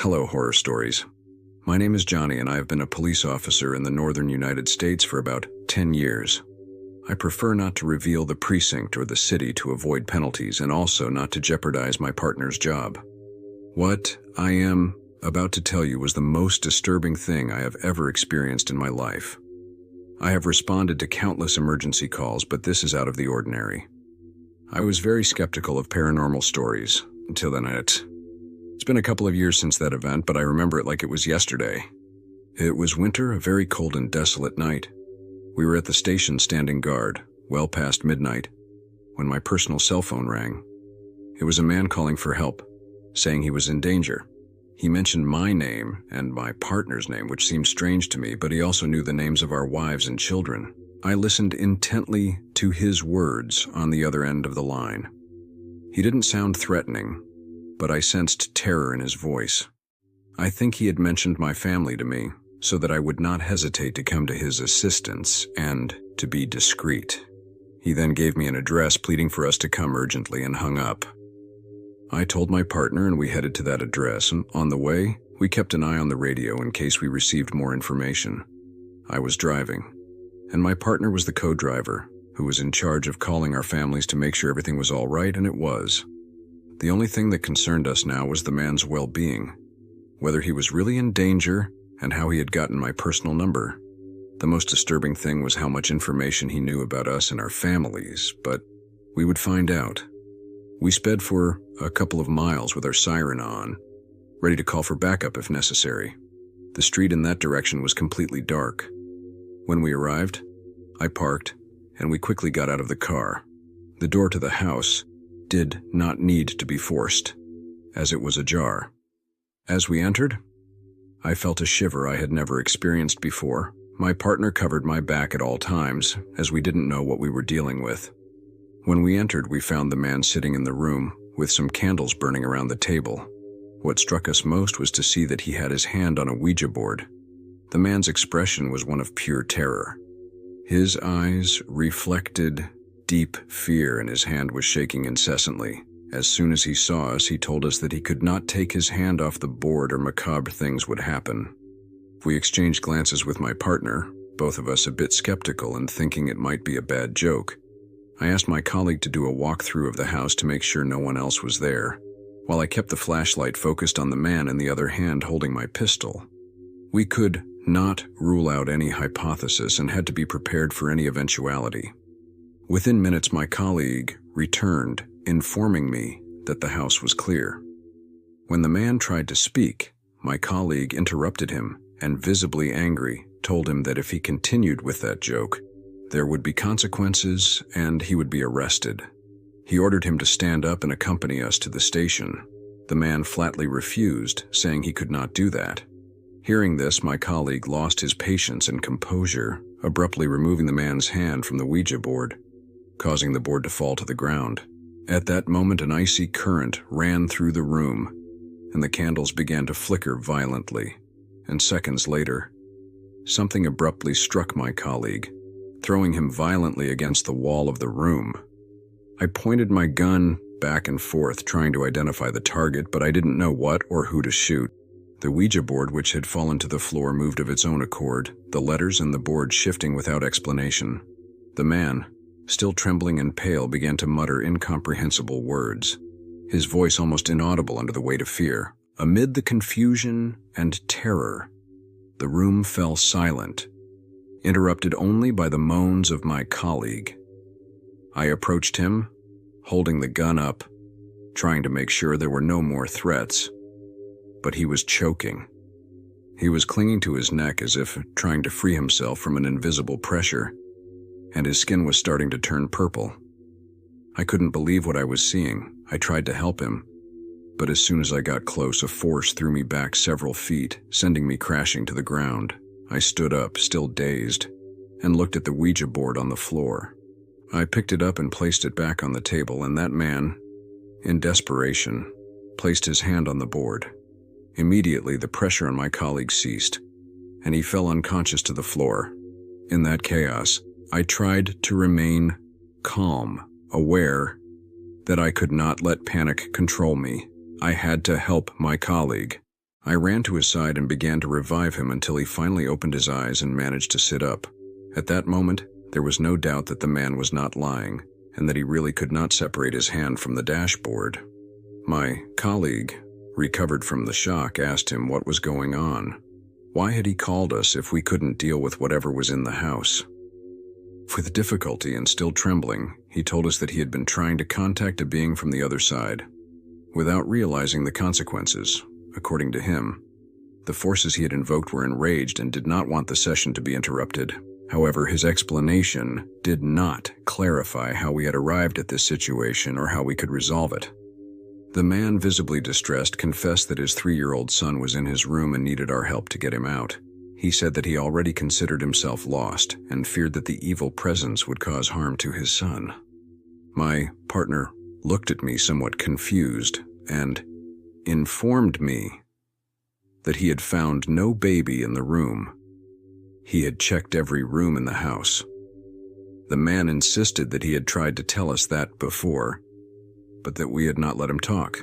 Hello, horror stories. My name is Johnny and I have been a police officer in the northern United States for about 10 years. I prefer not to reveal the precinct or the city to avoid penalties and also not to jeopardize my partner's job. What I am about to tell you was the most disturbing thing I have ever experienced in my life. I have responded to countless emergency calls, but this is out of the ordinary. I was very skeptical of paranormal stories until then. It's been a couple of years since that event, but I remember it like it was yesterday. It was winter, a very cold and desolate night. We were at the station standing guard, well past midnight, when my personal cell phone rang. It was a man calling for help, saying he was in danger. He mentioned my name and my partner's name, which seemed strange to me, but he also knew the names of our wives and children. I listened intently to his words on the other end of the line. He didn't sound threatening, but I sensed terror in his voice. I think he had mentioned my family to me, so that I would not hesitate to come to his assistance and to be discreet. He then gave me an address pleading for us to come urgently and hung up. I told my partner and we headed to that address, and on the way, we kept an eye on the radio in case we received more information. I was driving, and my partner was the co-driver, who was in charge of calling our families to make sure everything was all right, and it was. The only thing that concerned us now was the man's well-being, whether he was really in danger and how he had gotten my personal number. The most disturbing thing was how much information he knew about us and our families, but we would find out. We sped for a couple of miles with our siren on, ready to call for backup if necessary. The street in that direction was completely dark. When we arrived, I parked, and we quickly got out of the car. The door to the house did not need to be forced, as it was ajar. As we entered, I felt a shiver I had never experienced before. My partner covered my back at all times, as we didn't know what we were dealing with. When we entered, we found the man sitting in the room, with some candles burning around the table. What struck us most was to see that he had his hand on a Ouija board. The man's expression was one of pure terror. His eyes reflected deep fear, and his hand was shaking incessantly. As soon as he saw us, he told us that he could not take his hand off the board or macabre things would happen. We exchanged glances with my partner, both of us a bit skeptical and thinking it might be a bad joke. I asked my colleague to do a walkthrough of the house to make sure no one else was there, while I kept the flashlight focused on the man in the other hand holding my pistol. We could not rule out any hypothesis and had to be prepared for any eventuality. Within minutes, my colleague returned, informing me that the house was clear. When the man tried to speak, my colleague interrupted him and, visibly angry, told him that if he continued with that joke, there would be consequences and he would be arrested. He ordered him to stand up and accompany us to the station. The man flatly refused, saying he could not do that. Hearing this, my colleague lost his patience and composure, abruptly removing the man's hand from the Ouija board, causing the board to fall to the ground. At that moment, an icy current ran through the room, and the candles began to flicker violently. And seconds later, something abruptly struck my colleague, throwing him violently against the wall of the room. I pointed my gun back and forth, trying to identify the target, but I didn't know what or who to shoot. The Ouija board, which had fallen to the floor, moved of its own accord, the letters and the board shifting without explanation. The man, still trembling and pale, began to mutter incomprehensible words, his voice almost inaudible under the weight of fear. Amid the confusion and terror, the room fell silent, interrupted only by the moans of my colleague. I approached him, holding the gun up, trying to make sure there were no more threats, but he was choking. He was clinging to his neck as if trying to free himself from an invisible pressure, and his skin was starting to turn purple. I couldn't believe what I was seeing. I tried to help him, but as soon as I got close, a force threw me back several feet, sending me crashing to the ground. I stood up, still dazed, and looked at the Ouija board on the floor. I picked it up and placed it back on the table, and that man, in desperation, placed his hand on the board. Immediately, the pressure on my colleague ceased, and he fell unconscious to the floor. In that chaos, I tried to remain calm, aware that I could not let panic control me. I had to help my colleague. I ran to his side and began to revive him until he finally opened his eyes and managed to sit up. At that moment, there was no doubt that the man was not lying, and that he really could not separate his hand from the dashboard. My colleague, recovered from the shock, asked him what was going on. Why had he called us if we couldn't deal with whatever was in the house? With difficulty and still trembling, he told us that he had been trying to contact a being from the other side. Without realizing the consequences, according to him, the forces he had invoked were enraged and did not want the session to be interrupted. However, his explanation did not clarify how we had arrived at this situation or how we could resolve it. The man, visibly distressed, confessed that his 3-year-old son was in his room and needed our help to get him out. He said that he already considered himself lost and feared that the evil presence would cause harm to his son. My partner looked at me somewhat confused and informed me that he had found no baby in the room. He had checked every room in the house. The man insisted that he had tried to tell us that before, but that we had not let him talk.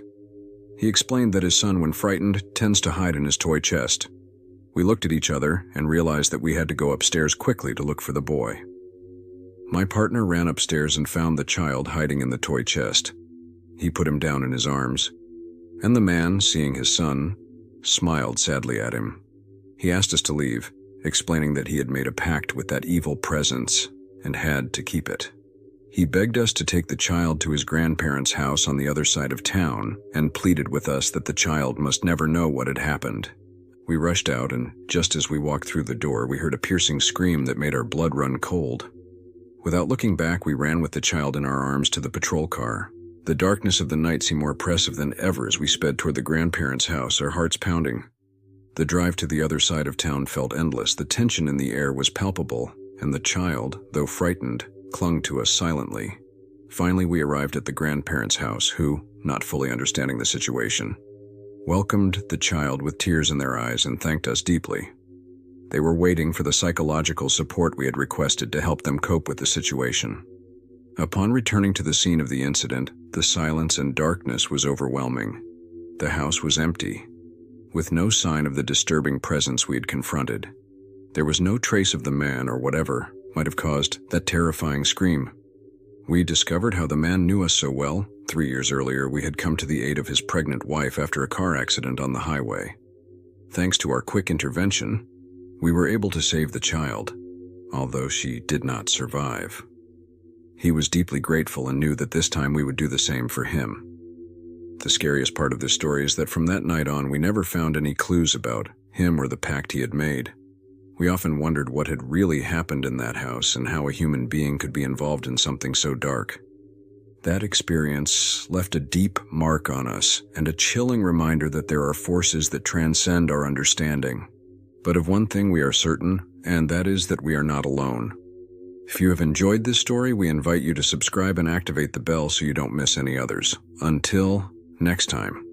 He explained that his son, when frightened, tends to hide in his toy chest. We looked at each other and realized that we had to go upstairs quickly to look for the boy. My partner ran upstairs and found the child hiding in the toy chest. He put him down in his arms, and the man, seeing his son, smiled sadly at him. He asked us to leave, explaining that he had made a pact with that evil presence and had to keep it. He begged us to take the child to his grandparents' house on the other side of town and pleaded with us that the child must never know what had happened. We rushed out, and just as we walked through the door, we heard a piercing scream that made our blood run cold. Without looking back, we ran with the child in our arms to the patrol car. The darkness of the night seemed more oppressive than ever as we sped toward the grandparents' house, our hearts pounding. The drive to the other side of town felt endless. The tension in the air was palpable, and the child, though frightened, clung to us silently. Finally, we arrived at the grandparents' house, who, not fully understanding the situation, welcomed the child with tears in their eyes and thanked us deeply. They were waiting for the psychological support we had requested to help them cope with the situation. Upon returning to the scene of the incident, the silence and darkness was overwhelming. The house was empty, with no sign of the disturbing presence we had confronted. There was no trace of the man or whatever might have caused that terrifying scream. We discovered how the man knew us so well. 3 years earlier, we had come to the aid of his pregnant wife after a car accident on the highway. Thanks to our quick intervention, we were able to save the child, although she did not survive. He was deeply grateful and knew that this time we would do the same for him. The scariest part of this story is that from that night on, we never found any clues about him or the pact he had made. We often wondered what had really happened in that house and how a human being could be involved in something so dark. That experience left a deep mark on us and a chilling reminder that there are forces that transcend our understanding. But of one thing we are certain, and that is that we are not alone. If you have enjoyed this story, we invite you to subscribe and activate the bell so you don't miss any others. Until next time.